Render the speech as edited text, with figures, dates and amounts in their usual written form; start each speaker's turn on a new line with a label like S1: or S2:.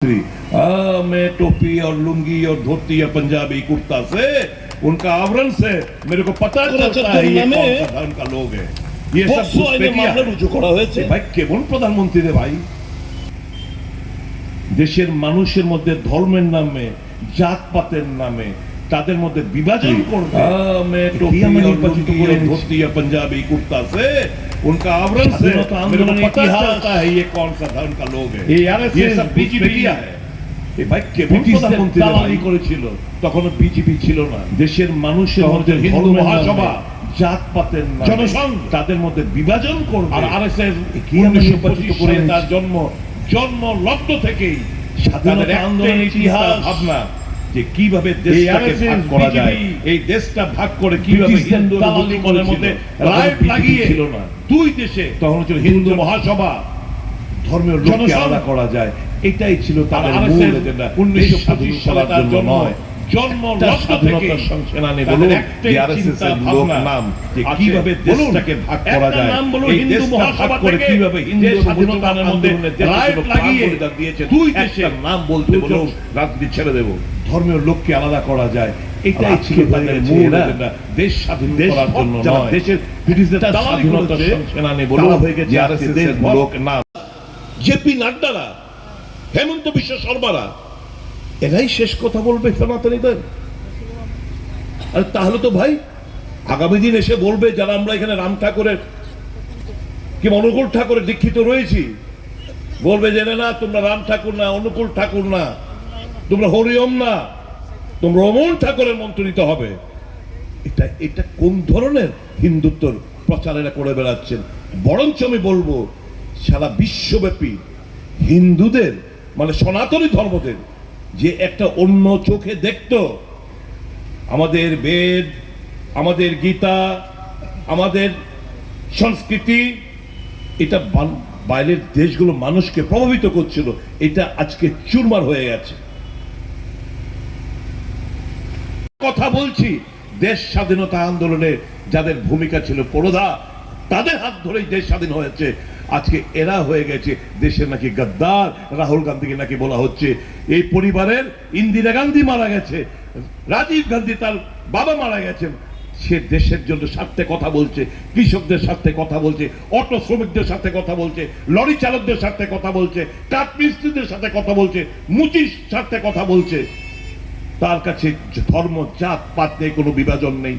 S1: मैं टोपी और लुंगी और धोती या पंजाबी कुर्ता से उनका आवरण से मेरे को पता चलता है ये कौन सा धर्म का लोग है। ये सब
S2: মামলা রুজু করা হয়েছে।
S1: ভাই কেমন প্রধানমন্ত্রী রে ভাই, দেশের মানুষের মধ্যে ধর্মের নামে জাতপাতের নামে তাদের মধ্যে বিভাজন করবে। मैं टोपी और लुंगी और धोती या पंजाबी कुर्ता से उनका आवरण से मेरे को पता चलता है ये कौन सा धर्म का लोग है। ये सब बीजेपी है। ভাই কেমন প্রধানমন্ত্রী দালালি করেছিল, তখন বিজেপি ছিল না। দেশের মানুষের মধ্যে হিন্দু মহাসভা জাতপাতের জনসংঘ তাদের মধ্যে বিভাজন করবে। আর আরএসএস কি নির্বাচিত করে তার জন্ম লগ্ন থেকেই স্বাধীনতা আন্দোলনের ইতিহাস ভাবনা যে কিভাবে দেশটাকে ভাগ করা যায়, এই দেশটা ভাগ করে কিভাবে হিন্দু মুসলমানের মধ্যে রাইট লাগিয়ে ছিল না দুই দেশে, তখন ছিল হিন্দু মহাসভা ধর্মীয় লোককে আলাদা করা যায়, এটাই ছিল তাদের মূল এজেন্ডা। 1925 সালে তার জন্ম লগ্ন থেকে সংসেনানি বলুন আরএসএস এর লোক নাম যে কিভাবে দেশটাকে ভাগ করা যায়, এই দেশটা ভাগ করে কিভাবে হিন্দু মুসলমানের মধ্যে রাইট লাগিয়ে দিয়েছে দুই দেশের নাম বলতে বলুন রাজনীতি ছেড়ে দেব, ধর্মীয় লোককে আলাদা করা যায়, এটাই ছিল তাদের মূল এজেন্ডা। দেশ স্বাধীন করার জন্য নয়, দেশের ব্রিটিশদের স্বাধীনতা সংসেনানি বলুন যে আরএসএস এর লোক নাম জেপি নাড্ডারা, হেমন্ত বিশ্ব শর্মারা, এরাই শেষ কথা বলবে সনাতনীদের। আর তাহলে তো ভাই আগামী দিন এসে বলবে যারা আমরা এখানে রাম ঠাকুরের কি অনুকূল ঠাকুরের দীক্ষিত রয়েছি, বলবে যে না তোমরা রাম ঠাকুর না, অনুকূল ঠাকুর না, তোমরা হরিওম না, তোমরা অমন ঠাকুরের মন্ত্র নিতে হবে। এটা কোন ধরনের হিন্দুত্বর প্রচারেরা করে বেড়াচ্ছেন? বরঞ্চ আমি বলবো সারা বিশ্বব্যাপী হিন্দুদের মানে সনাতনী ধর্মদের যে একটা অন্য চোখে দেখত আমাদের বেদ, আমাদের গীতা, আমাদের সংস্কৃতি, এটা বাইরের দেশগুলো মানুষকে প্রভাবিত করছিল, এটা আজকে চুরমার হয়ে গেছে। কথা বলছি দেশ স্বাধীনতা আন্দোলনে যাদের ভূমিকা ছিল পুরোধা, তাদের হাত ধরেই দেশ স্বাধীন হয়েছে। আজকে এরা হয়ে গেছে দেশের নাকি গদ্দার। রাহুল গান্ধীকে নাকি বলা হচ্ছে এই পরিবারের ইন্দিরা গান্ধী মারা গেছে, রাজীব গান্ধী তার বাবা মারা গেছেন, সে দেশের জন্য স্বার্থে কথা বলছে, কৃষকদের স্বার্থে কথা বলছে, অটো শ্রমিকদের সাথে কথা বলছে, লরি চালকদের সাথে কথা বলছে, কাঠ মিস্ত্রিদের সাথে কথা বলছে, মুচির স্বার্থে কথা বলছে। তার কাছে ধর্ম জাত পাত নেই, কোনো বিভাজন নেই।